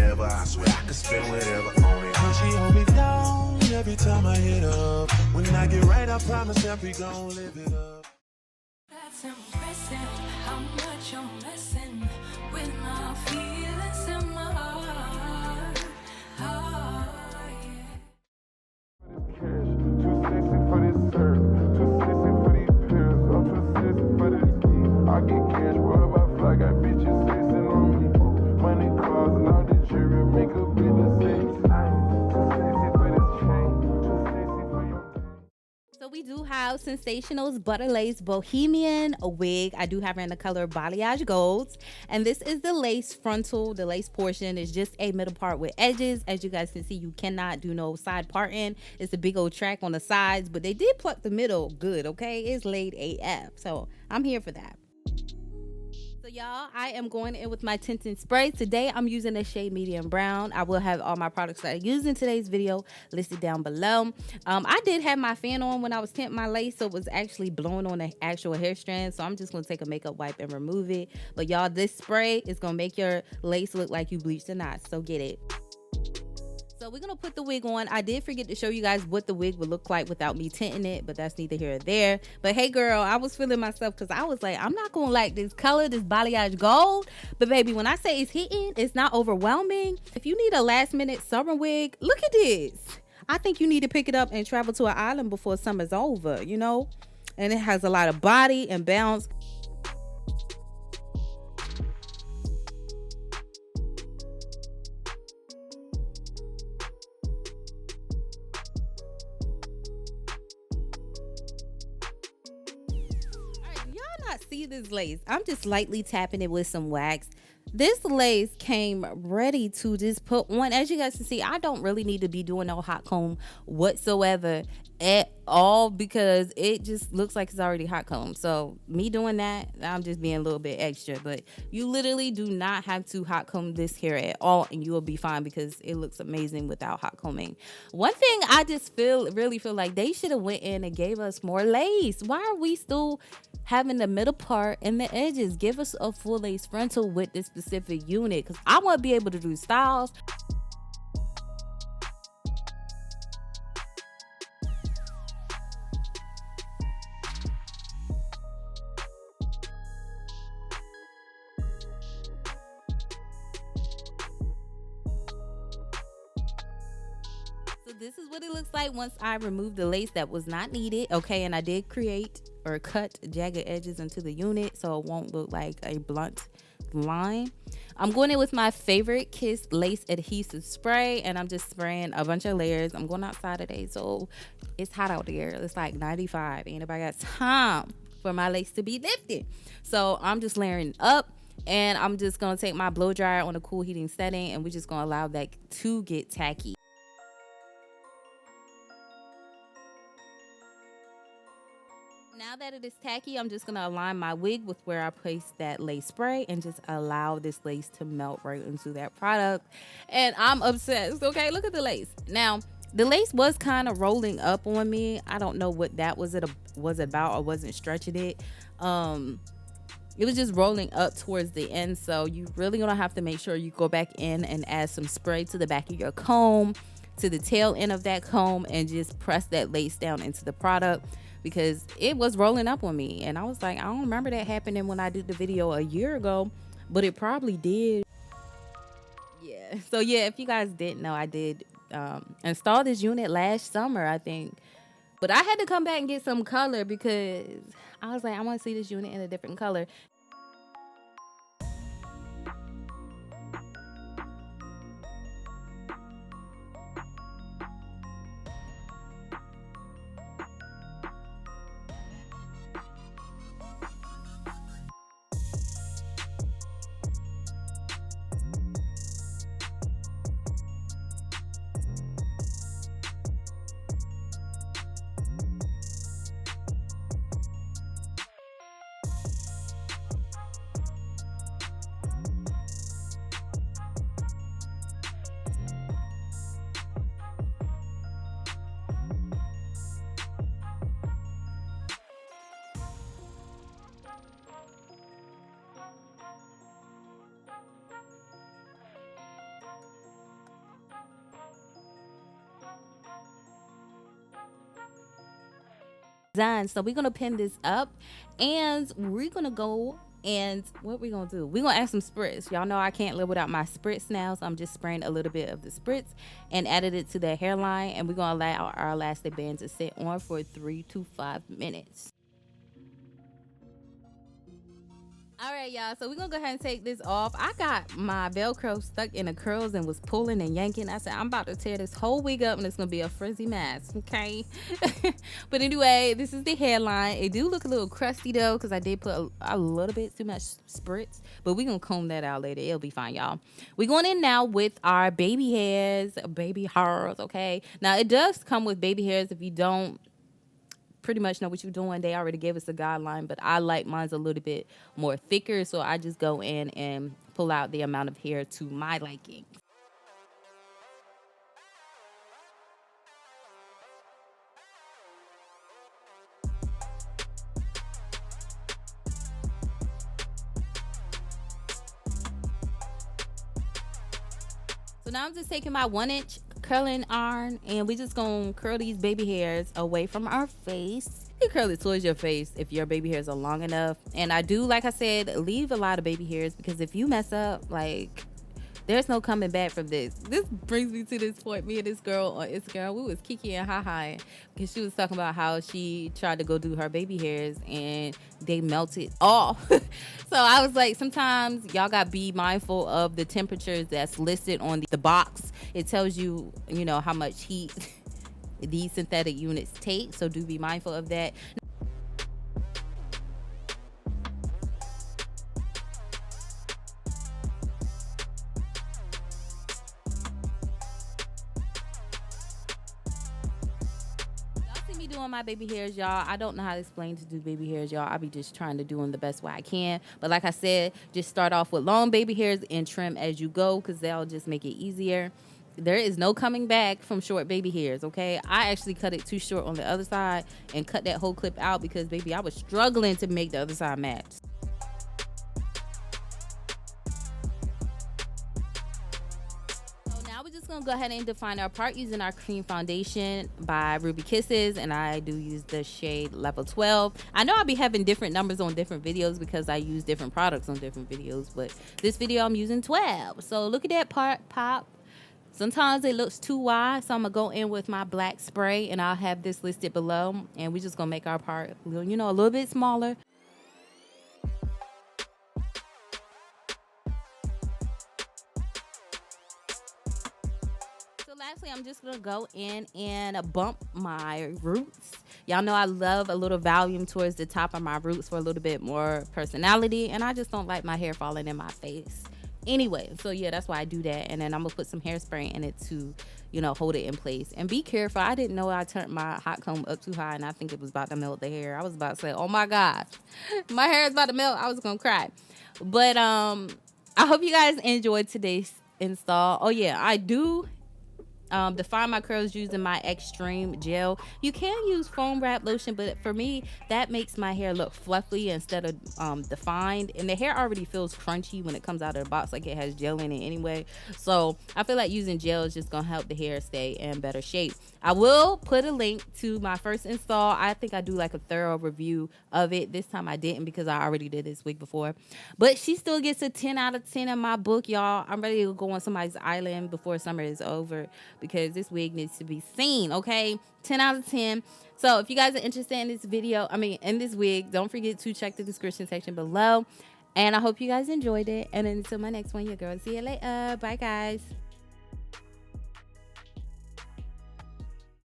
whenever. I swear I could spend whatever on it. She hold me down every time I hit up. When I get right, I promise that we gon' live it up. That's impressive, how much I'm messing with my feelings in my heart. Oh, yeah. Too sexy for this syrup, too sexy for these pills, I'm too sexy for this key. I get cash wherever I fly, got bitches chasing on me. Money, cars, and all the jewelry, make a business sex. I'm too sexy for this chain, too sexy for your game. So we do have Sensationnel Butta Lace Bohemian wig. I do have her in the color BALAYAGEGOLD. And this is the lace frontal. The lace portion is just a middle part with edges. As you guys can see, you cannot do no side parting. It's a big old track on the sides, but they did pluck the middle good, okay? It's laid AF. So I'm here for that. So y'all, I am going in with my tinting spray. Today I'm using a shade medium brown. I will have all my products that I use in today's video listed down below. I did have my fan on when I was tinting my lace, so it was actually blowing on the actual hair strand. So I'm just gonna take a makeup wipe and remove it. But y'all, this spray is gonna make your lace look like you bleached the knots, so get it. So we're gonna put the wig on. I did forget to show you guys what the wig would look like without me tinting it, but that's neither here or there. But hey girl, I was feeling myself because I was like, I'm not gonna like this color, this balayage gold. But baby, when I say it's hitting, it's not overwhelming. If you need a last minute summer wig, look at this. I think you need to pick it up and travel to an island before summer's over, you know? And it has a lot of body and bounce. See this lace, I'm just lightly tapping it with some wax. This lace came ready to just put on. As you guys can see, I don't really need to be doing no hot comb whatsoever at all because it just looks like it's already hot combed. So me doing that, I'm just being a little bit extra, but you literally do not have to hot comb this hair at all and you will be fine because it looks amazing without hot combing. One thing I just really feel like they should have went in and gave us more lace. Why are we still having the middle part and the edges? Give us a full lace frontal with this specific unit because I want to be able to do styles. So this is what it looks like once I remove the lace that was not needed, okay? And I did create or cut jagged edges into the unit so it won't look like a blunt line. I'm going in with my favorite Kiss lace adhesive spray and I'm just spraying a bunch of layers. I'm going outside today, so it's hot out there. It's like 95. Ain't nobody got time for my lace to be lifted. So I'm just layering up and I'm just gonna take my blow dryer on a cool heating setting and we're just gonna allow that to get tacky. Now that it is tacky, I'm just going to align my wig with where I placed that lace spray and just allow this lace to melt right into that product. And I'm obsessed. Okay, look at the lace. Now, the lace was kind of rolling up on me. I don't know what that was about. I wasn't stretching it. It was just rolling up towards the end. So you really going to have to make sure you go back in and add some spray to the back of your comb, to the tail end of that comb, and just press that lace down into the product. Because it was rolling up on me and I was like, I don't remember that happening when I did the video a year ago, but it probably did. Yeah, so yeah, if you guys didn't know, I did install this unit last summer, I think, but I had to come back and get some color because I was like, I want to see this unit in a different color. done. So we're gonna pin this up, and we're gonna go. And what we gonna do? We're gonna add some spritz. Y'all know I can't live without my spritz now, so I'm just spraying a little bit of the spritz and added it to the hairline. And we're gonna allow our elastic band to sit on for 3 to 5 minutes. All right, y'all, so we're gonna go ahead and take this off. I got my Velcro stuck in the curls and was pulling and yanking. I said, I'm about to tear this whole wig up and it's gonna be a frizzy mess, okay? But anyway, this is the hairline. It do look a little crusty though, because I did put a little bit too much spritz, but we're gonna comb that out later. It'll be fine, y'all. We're going in now with our baby hairs, okay? Now, it does come with baby hairs. If you don't pretty much know what you're doing, they already gave us a guideline, but I like mine's a little bit more thicker, so I just go in and pull out the amount of hair to my liking. So now I'm just taking my 1-inch curling iron, and we just gonna curl these baby hairs away from our face. You curl it towards your face if your baby hairs are long enough. And I do, like I said, leave a lot of baby hairs, because if you mess up, like, there's no coming back from this. This brings me to this point. Me and this girl on Instagram, we was kiki and ha-ha, because she was talking about how she tried to go do her baby hairs and they melted off. So I was like, sometimes y'all got to be mindful of the temperatures that's listed on the box. It tells you, you know, how much heat these synthetic units take, so do be mindful of that. Doing my baby hairs, y'all. I don't know how to explain to do baby hairs, y'all. I be just trying to do them the best way I can. But like I said, just start off with long baby hairs and trim as you go, because they'll just make it easier. There is no coming back from short baby hairs, okay? I actually cut it too short on the other side and cut that whole clip out, because baby, I was struggling to make the other side match. Gonna go ahead and define our part using our cream foundation by Ruby Kisses, and I do use the shade level 12. I know I'll be having different numbers on different videos because I use different products on different videos, but this video I'm using 12. So look at that part pop. Sometimes it looks too wide, so I'm gonna go in with my black spray, and I'll have this listed below, and we're just gonna make our part, you know, a little bit smaller. Lastly, I'm just gonna go in and bump my roots. Y'all know I love a little volume towards the top of my roots for a little bit more personality, and I just don't like my hair falling in my face anyway. So yeah, that's why I do that. And then I'm gonna put some hairspray in it to, you know, hold it in place. And be careful. I didn't know I turned my hot comb up too high, and I think it was about to melt the hair. I was about to say, oh my gosh, my hair is about to melt. I was gonna cry. But I hope you guys enjoyed today's install. Oh yeah, I do define my curls using my extreme gel. You can use foam wrap lotion, but for me that makes my hair look fluffy instead of defined, and the hair already feels crunchy when it comes out of the box, like it has gel in it anyway. So I feel like using gel is just gonna help the hair stay in better shape. I will put a link to my first install. I think I do like a thorough review of it. This time I didn't, because I already did this week before, but she still gets a 10 out of 10 in my book, y'all. I'm ready to go on somebody's island before summer is over, because this wig needs to be seen, okay? 10 out of 10. So if you guys are interested in this video, in this wig, don't forget to check the description section below. And I hope you guys enjoyed it. And until my next one, your girl. See you later. Bye, guys.